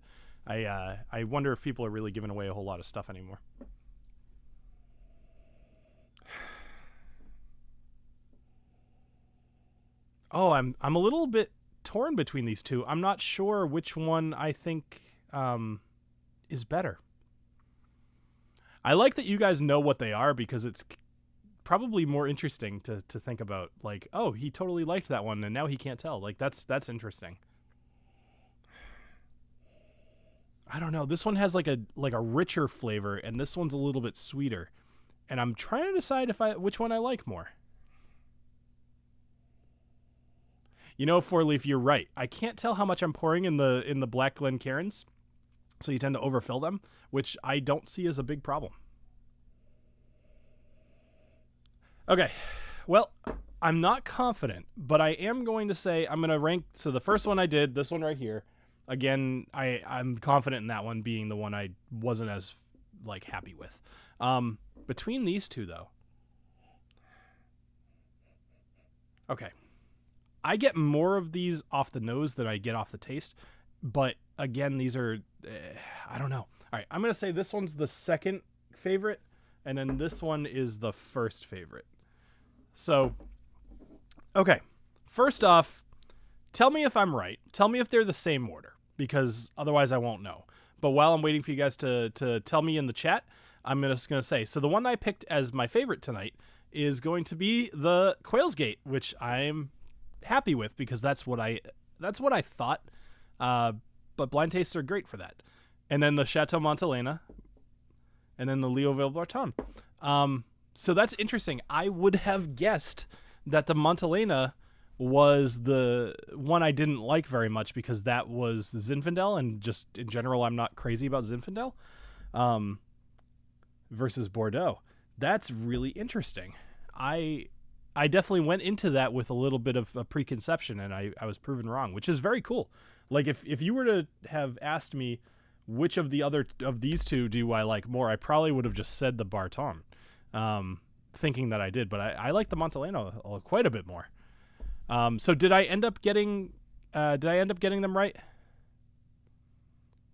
I wonder if people are really giving away a whole lot of stuff anymore. Oh, I'm a little bit torn between these two. I'm not sure which one I think is better. I like that you guys know what they are because it's probably more interesting to think about. Like, oh, he totally liked that one and now he can't tell. Like that's interesting. I don't know. This one has like a richer flavor and this one's a little bit sweeter. And I'm trying to decide which one I like more. You know, 4-leaf, you're right. I can't tell how much I'm pouring in the Black Glencairns, so you tend to overfill them, which I don't see as a big problem. Okay, well, I'm not confident, but I am going to say I'm going to rank. So the first one I did, this one right here, again, I'm confident in that one being the one I wasn't as like happy with. Between these two, though, okay. I get more of these off the nose than I get off the taste. But again, these are, I don't know. All right, I'm going to say this one's the second favorite. And then this one is the first favorite. So, okay. First off, tell me if I'm right. Tell me if they're the same order. Because otherwise I won't know. But while I'm waiting for you guys to tell me in the chat, I'm just going to say. So the one I picked as my favorite tonight is going to be the Quail's Gate, which I'm happy with because that's what I thought, but blind tastes are great for that. And then the Chateau Montelena, and then the Leoville Barton. So that's interesting. I would have guessed that the Montelena was the one I didn't like very much because that was Zinfandel, and just in general I'm not crazy about Zinfandel versus Bordeaux. That's really interesting. I definitely went into that with a little bit of a preconception, and I was proven wrong, which is very cool. Like, if you were to have asked me which of these two do I like more, I probably would have just said the Barton, thinking that I did. But I like the Montelena quite a bit more. So did I end up getting them right?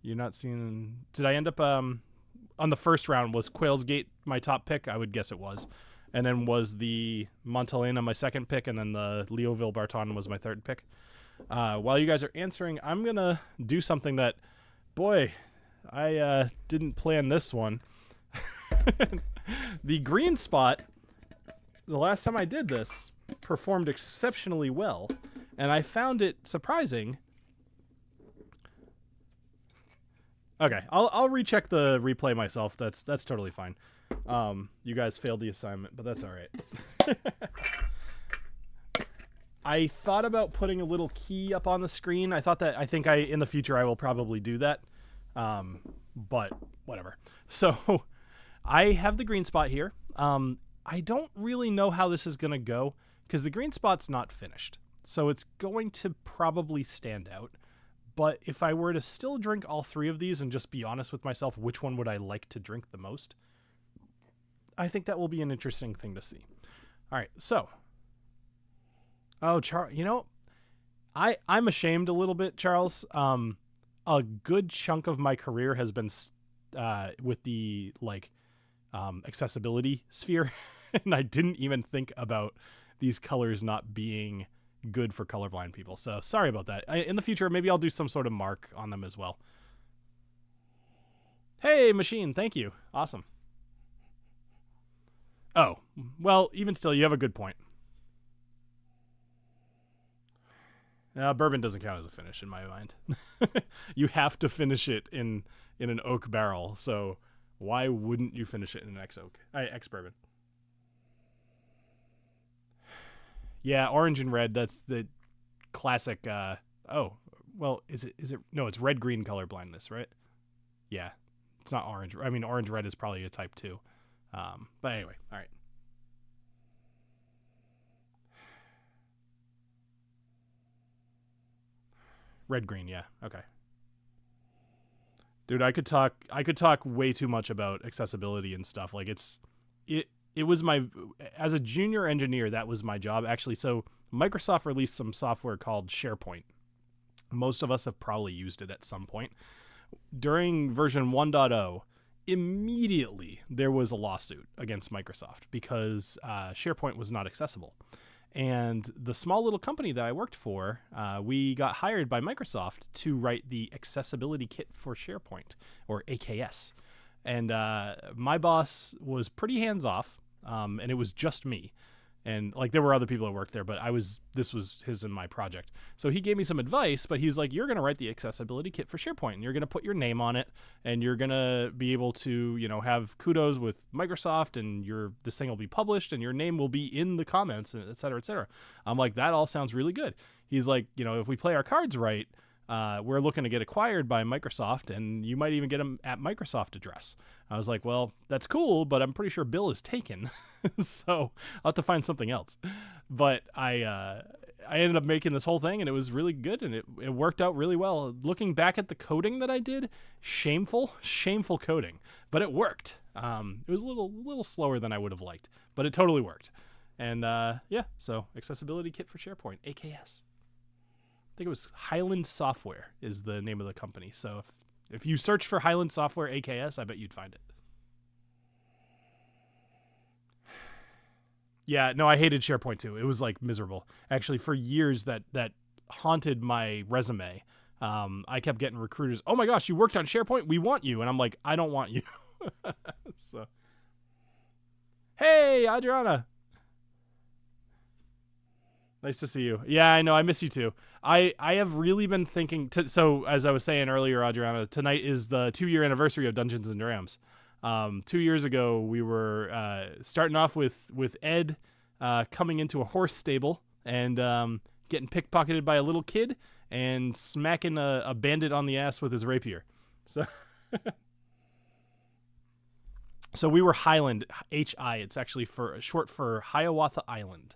You're not seeing. Did I end up on the first round? Was Quail's Gate my top pick? I would guess it was. and then was the Montelena my second pick, and then the Leoville Barton was my third pick. While you guys are answering, I'm going to do something that, boy, I didn't plan this one. The green spot, the last time I did this, performed exceptionally well, and I found it surprising. Okay, I'll recheck the replay myself. That's totally fine. You guys failed the assignment, but that's all right. I thought about putting a little key up on the screen. I think in the future I will probably do that. But whatever. So I have the green spot here. I don't really know how this is going to go because the green spot's not finished. So it's going to probably stand out. But if I were to still drink all three of these and just be honest with myself, which one would I like to drink the most? I think that will be an interesting thing to see. All right, so. Oh, Charles, I'm ashamed a little bit, Charles. A good chunk of my career has been with the accessibility sphere, and I didn't even think about these colors not being good for colorblind people. So sorry about that. In the future, maybe I'll do some sort of mark on them as well. Hey, machine, thank you. Awesome. Oh, well, even still, you have a good point. Bourbon doesn't count as a finish in my mind. You have to finish it in an oak barrel, so why wouldn't you finish it in an ex-bourbon? Yeah, orange and red, that's the classic, oh, well, is it, no, it's red-green color blindness, right? Yeah, it's not orange. I mean, orange-red is probably a type 2. But anyway, all right. Red-green, yeah, okay. Dude, I could talk way too much about accessibility and stuff. Like it was as a junior engineer, that was my job actually. So Microsoft released some software called SharePoint. Most of us have probably used it at some point. During version 1.0, immediately there was a lawsuit against Microsoft because SharePoint was not accessible. And the small little company that I worked for, we got hired by Microsoft to write the accessibility kit for SharePoint, or AKS. And my boss was pretty hands-off, and it was just me. And there were other people that worked there, but this was his and my project. So he gave me some advice, but he was like, you're going to write the accessibility kit for SharePoint, and you're going to put your name on it, and you're going to be able to, have kudos with Microsoft, and this thing will be published, and your name will be in the comments, and et cetera, et cetera. I'm like, that all sounds really good. He's like, if we play our cards right, we're looking to get acquired by Microsoft, and you might even get them at Microsoft address. I was like, well, that's cool, but I'm pretty sure Bill is taken, so I'll have to find something else. But I ended up making this whole thing, and it was really good, and it worked out really well. Looking back at the coding that I did, shameful coding, but it worked. It was a little slower than I would have liked, but it totally worked. And yeah, so accessibility kit for SharePoint, AKS. I think it was Highland Software is the name of the company. So if you search for Highland Software AKS, I bet you'd find it. Yeah, no, I hated SharePoint too. It was miserable. Actually, for years that haunted my resume. I kept getting recruiters, oh my gosh, you worked on SharePoint? We want you. And I'm like, I don't want you. So, hey, Adriana. Nice to see you. Yeah, I know. I miss you too. I have really been thinking. So as I was saying earlier, Adriana, tonight is the 2-year anniversary of Dungeons and Drams. 2 years ago, we were starting off with Ed coming into a horse stable and getting pickpocketed by a little kid and smacking a bandit on the ass with his rapier. So, so we were Highland, H-I. It's actually short for Hiawatha Island.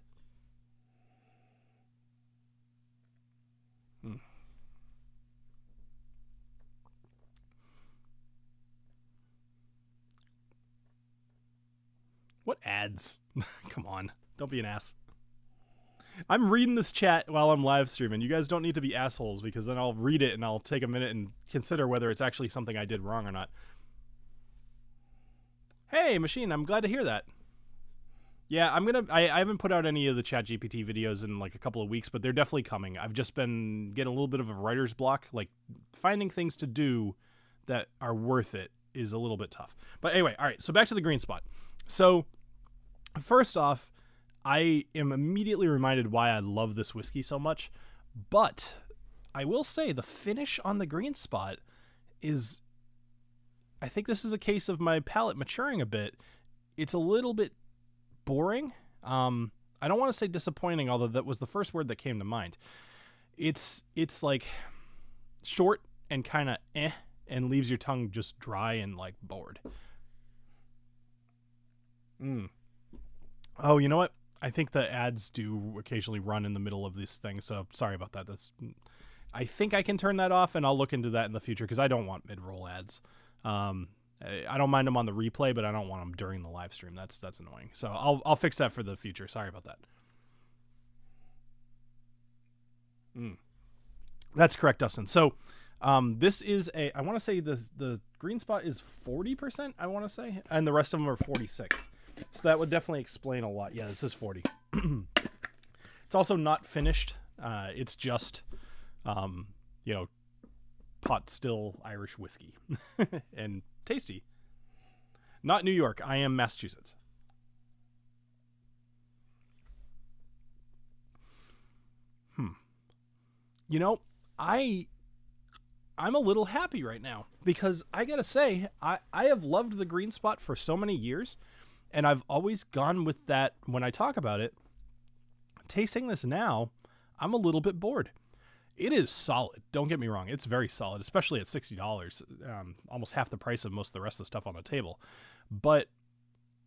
What ads? Come on. Don't be an ass. I'm reading this chat while I'm live streaming. You guys don't need to be assholes because then I'll read it and I'll take a minute and consider whether it's actually something I did wrong or not. Hey, Machine, I'm glad to hear that. Yeah, I haven't put out any of the ChatGPT videos in like a couple of weeks, but they're definitely coming. I've just been getting a little bit of a writer's block. Like finding things to do that are worth it is a little bit tough. But anyway, all right. So back to the green spot. So first off, I am immediately reminded why I love this whiskey so much. But I will say the finish on the green spot is, I think this is a case of my palate maturing a bit. It's a little bit boring. I don't want to say disappointing, although that was the first word that came to mind. It's like short and kind of and leaves your tongue just dry and like bored. Oh, you know what? I think the ads do occasionally run in the middle of this thing, so sorry about that. I think I can turn that off, and I'll look into that in the future because I don't want mid-roll ads. I don't mind them on the replay, but I don't want them during the live stream. That's annoying. So I'll fix that for the future. Sorry about that. That's correct, Dustin. So this is I want to say the green spot is 40%, I want to say, and the rest of them are 46. So that would definitely explain a lot. Yeah, this is 40. It's also not finished. It's just, pot still Irish whiskey and tasty. Not New York. I am Massachusetts. I'm a little happy right now because I gotta say I have loved the green spot for so many years, and I've always gone with that when I talk about it. Tasting this now, I'm a little bit bored. It is solid. Don't get me wrong. It's very solid, especially at $60, almost half the price of most of the rest of the stuff on the table. But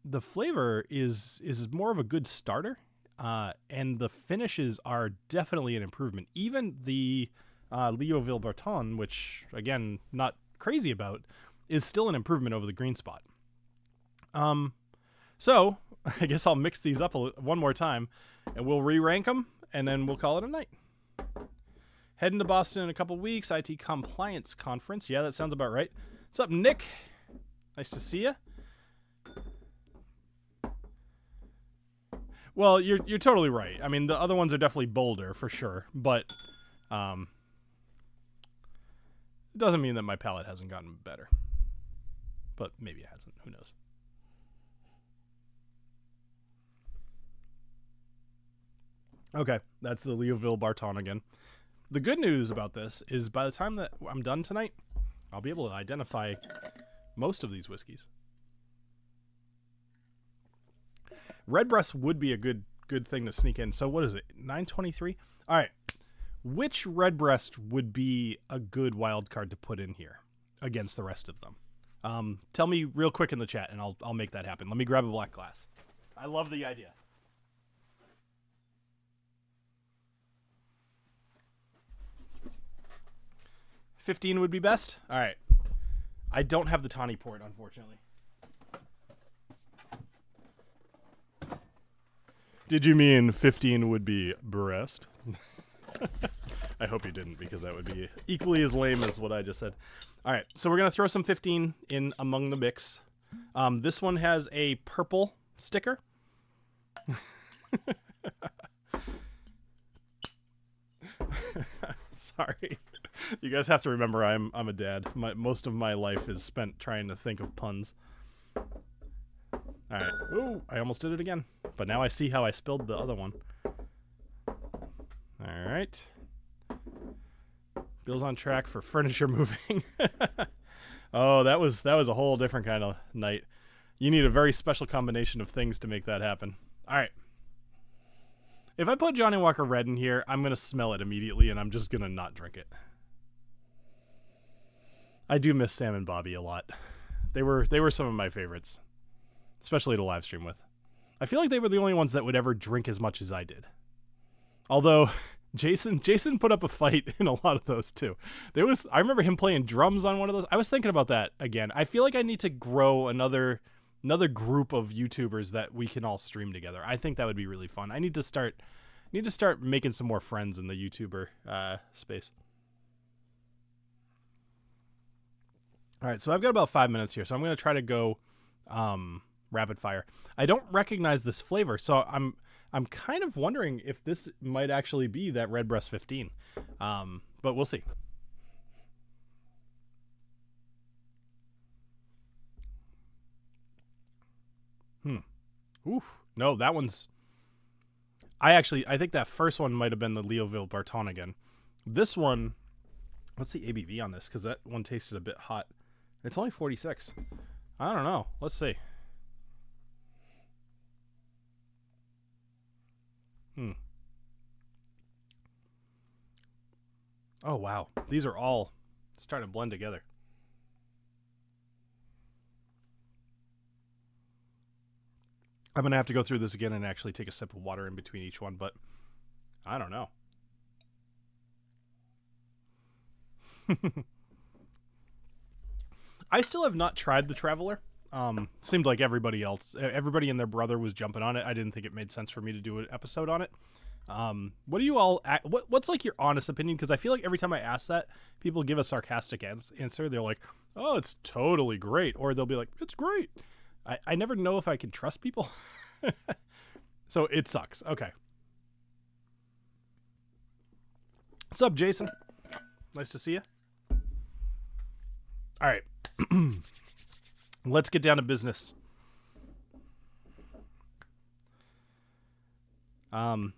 the flavor is more of a good starter, and the finishes are definitely an improvement. Even the Leoville Barton, which, again, not crazy about, is still an improvement over the green spot. So I guess I'll mix these up one more time, and we'll re-rank them, and then we'll call it a night. Heading to Boston in a couple weeks, IT Compliance Conference. Yeah, that sounds about right. What's up, Nick? Nice to see you. Well, you're totally right. I mean, the other ones are definitely bolder, for sure, but it doesn't mean that my palate hasn't gotten better. But maybe it hasn't. Who knows? Okay, that's the Leoville Barton again. The good news about this is by the time that I'm done tonight, I'll be able to identify most of these whiskeys. Redbreast would be a good thing to sneak in. So what is it? 923? All right. Which Redbreast would be a good wild card to put in here against the rest of them? Tell me real quick in the chat, and I'll make that happen. Let me grab a black glass. I love the idea. $15 would be best? All right. I don't have the tawny port, unfortunately. Did you mean 15 would be breast? I hope you didn't, because that would be equally as lame as what I just said. All right, so we're going to throw some 15 in among the mix. This one has a purple sticker. Sorry. You guys have to remember I'm a dad. Most of my life is spent trying to think of puns. All right. Ooh, I almost did it again. But now I see how I spilled the other one. All right. Bill's on track for furniture moving. Oh, that was a whole different kind of night. You need a very special combination of things to make that happen. All right. If I put Johnny Walker Red in here, I'm going to smell it immediately, and I'm just going to not drink it. I do miss Sam and Bobby a lot. They were some of my favorites, especially to live stream with. I feel like they were the only ones that would ever drink as much as I did. Although Jason put up a fight in a lot of those too. I remember him playing drums on one of those. I was thinking about that again. I feel like I need to grow another group of YouTubers that we can all stream together. I think that would be really fun. I need to start making some more friends in the YouTuber space. All right, so I've got about 5 minutes here, so I'm going to try to go rapid fire. I don't recognize this flavor, so I'm kind of wondering if this might actually be that Redbreast 15. But we'll see. Oof. No, that one's... I think that first one might have been the Leoville Barton again. This one... What's the ABV on this? Because that one tasted a bit hot. It's only 46. I don't know. Let's see. Oh, wow. These are all starting to blend together. I'm going to have to go through this again and actually take a sip of water in between each one, but I don't know. I still have not tried the Traveler. Seemed like everybody and their brother was jumping on it. I didn't think it made sense for me to do an episode on it. What do you all, what's like your honest opinion? Because I feel like every time I ask that, people give a sarcastic answer. They're like, oh, it's totally great. Or they'll be like, it's great. I never know if I can trust people. So it sucks. Okay. What's up, Jason? Nice to see you. All right. Let's get down to business. And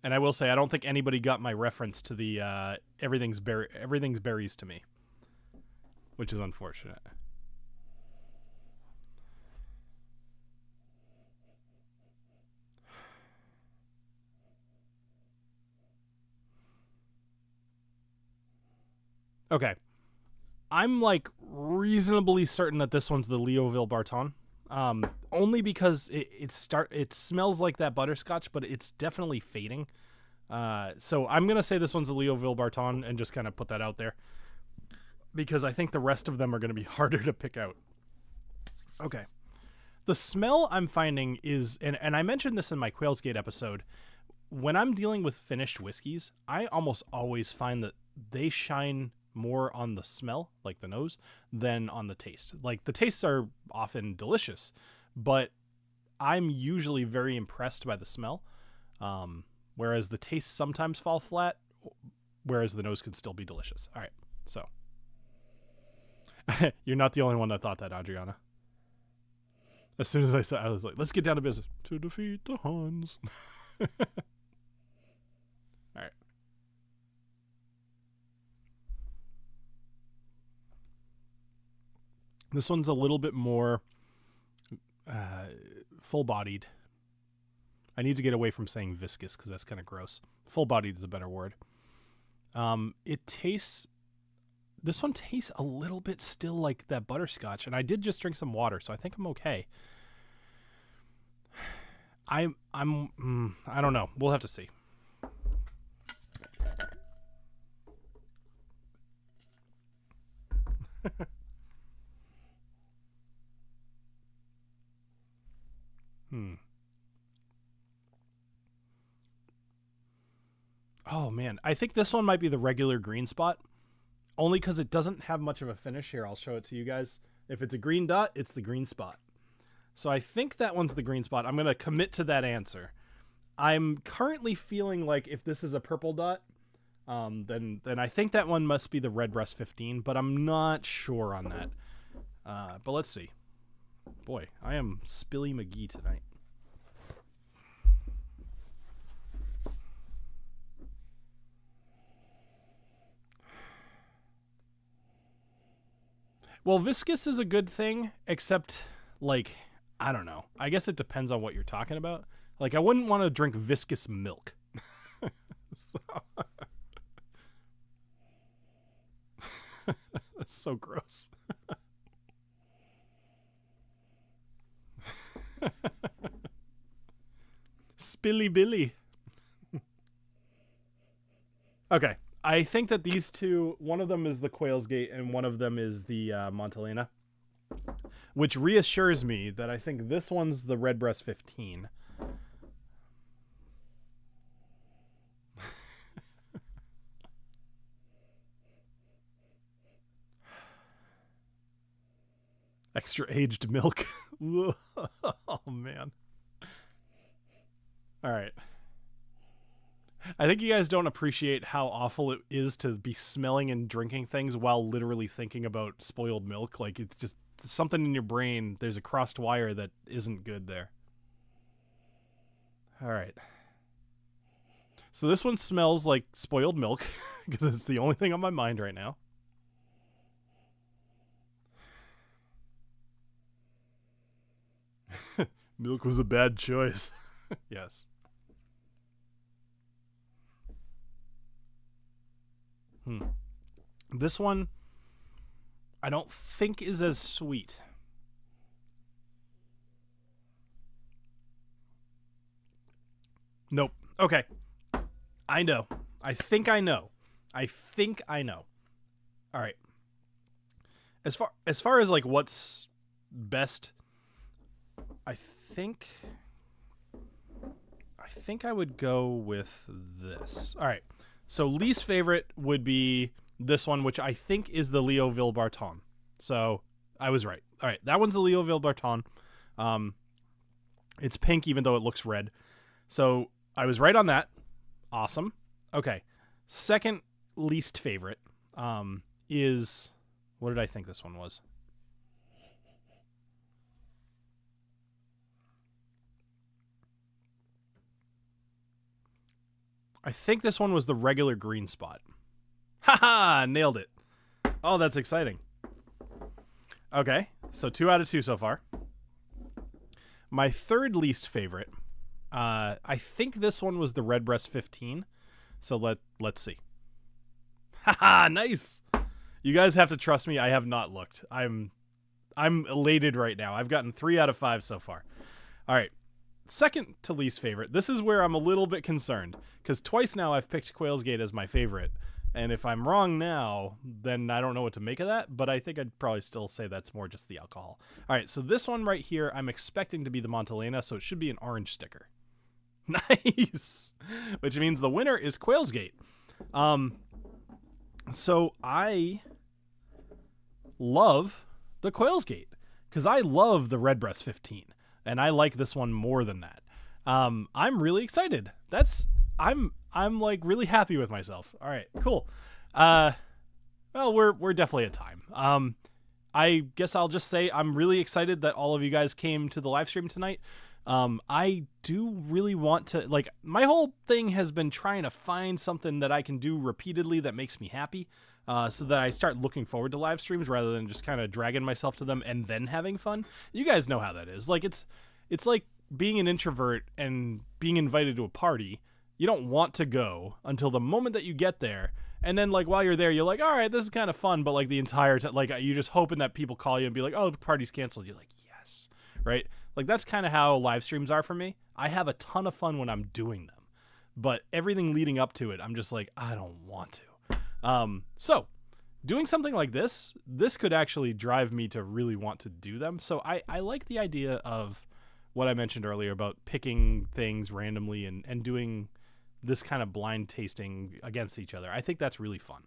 I will say, I don't think anybody got my reference to the everything's berries to me, which is unfortunate. Okay. I'm like reasonably certain that this one's the Leoville Barton. Only because it smells like that butterscotch, but it's definitely fading. So I'm gonna say this one's the Leoville Barton and just kind of put that out there, because I think the rest of them are gonna be harder to pick out. Okay. The smell I'm finding is, and I mentioned this in my Quail's Gate episode, when I'm dealing with finished whiskeys, I almost always find that they shine more on the smell, like the nose, than on the taste. Like, the tastes are often delicious, but I'm usually very impressed by the smell, whereas the tastes sometimes fall flat, whereas the nose can still be delicious. All right, so you're not the only one that thought that, Adriana. As soon as I said, I was like, let's get down to business. To defeat the Huns. All right. This one's a little bit more full-bodied. I need to get away from saying viscous because that's kind of gross. Full-bodied is a better word. This one tastes a little bit still like that butterscotch, and I did just drink some water, so I think I'm okay. I don't know. We'll have to see. Oh man, I think this one might be the regular green spot, only because it doesn't have much of a finish. Here, I'll show it to you guys. If it's a green dot, it's the green spot. So I think that one's the green spot. I'm going to commit to that answer. I'm currently feeling like if this is a purple dot, then I think that one must be the Redbreast 15, but I'm not sure on that. But let's see. Boy, I am Spilly McGee tonight. Well, viscous is a good thing, except, like, I don't know. I guess it depends on what you're talking about. Like, I wouldn't want to drink viscous milk. That's so gross. Spilly Billy. Okay. I think that these two, one of them is the Quail's Gate and one of them is the Montelena, which reassures me that I think this one's the Redbreast 15. Extra aged milk. Oh, man. All right. I think you guys don't appreciate how awful it is to be smelling and drinking things while literally thinking about spoiled milk. Like, it's just something in your brain. There's a crossed wire that isn't good there. All right. So this one smells like spoiled milk because it's the only thing on my mind right now. Milk was a bad choice. Yes. This one, I don't think is as sweet. Nope. Okay. I know. I think I know. All right. As far as like what's best, I think I would go with this. All right. So least favorite would be this one, which I think is the Leoville Barton. So I was right. All right, that one's the Leoville Barton. It's pink even though it looks red. So I was right on that. Awesome. Okay. Second least favorite is, what did I think this one was? I think this one was the regular green spot. Haha, nailed it. Oh, that's exciting. Okay, so 2 out of 2 so far. My third least favorite, I think this one was the Redbreast 15. So let's see. Haha, nice. You guys have to trust me. I have not looked. I'm elated right now. I've gotten 3 out of 5 so far. All right. Second to least favorite. This is where I'm a little bit concerned because twice now I've picked Quail's Gate as my favorite. And if I'm wrong now, then I don't know what to make of that. But I think I'd probably still say that's more just the alcohol. All right. So this one right here, I'm expecting to be the Montelena. So it should be an orange sticker. Nice. Which means the winner is Quail's Gate. So I love the Quail's Gate because I love the Redbreast 15. And I like this one more than that. I'm really excited. I'm like really happy with myself. All right, cool. Well, we're definitely at time. I guess I'll just say I'm really excited that all of you guys came to the live stream tonight. I do really want to, like, my whole thing has been trying to find something that I can do repeatedly that makes me happy. So that I start looking forward to live streams rather than just kind of dragging myself to them and then having fun. You guys know how that is. Like, it's like being an introvert and being invited to a party. You don't want to go until the moment that you get there. And then, like, while you're there, you're like, all right, this is kind of fun. But, like, the entire time, like, you're just hoping that people call you and be like, oh, the party's canceled. You're like, yes, right? Like, that's kind of how live streams are for me. I have a ton of fun when I'm doing them. But everything leading up to it, I'm just like, I don't want to. So doing something like this could actually drive me to really want to do them. So I like the idea of what I mentioned earlier about picking things randomly and doing this kind of blind tasting against each other. I think that's really fun.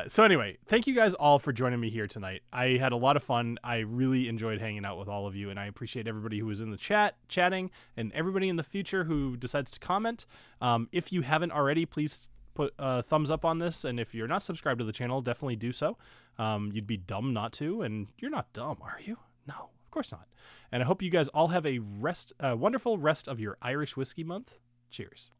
So anyway, thank you guys all for joining me here tonight. I had a lot of fun. I really enjoyed hanging out with all of you, and I appreciate everybody who was in the chatting, and everybody in the future who decides to comment. If you haven't already, please put a thumbs up on this, and if you're not subscribed to the channel, definitely do so. You'd be dumb not to, and you're not dumb, are you? No, of course not. And I hope you guys all have a wonderful rest of your Irish Whiskey Month. Cheers.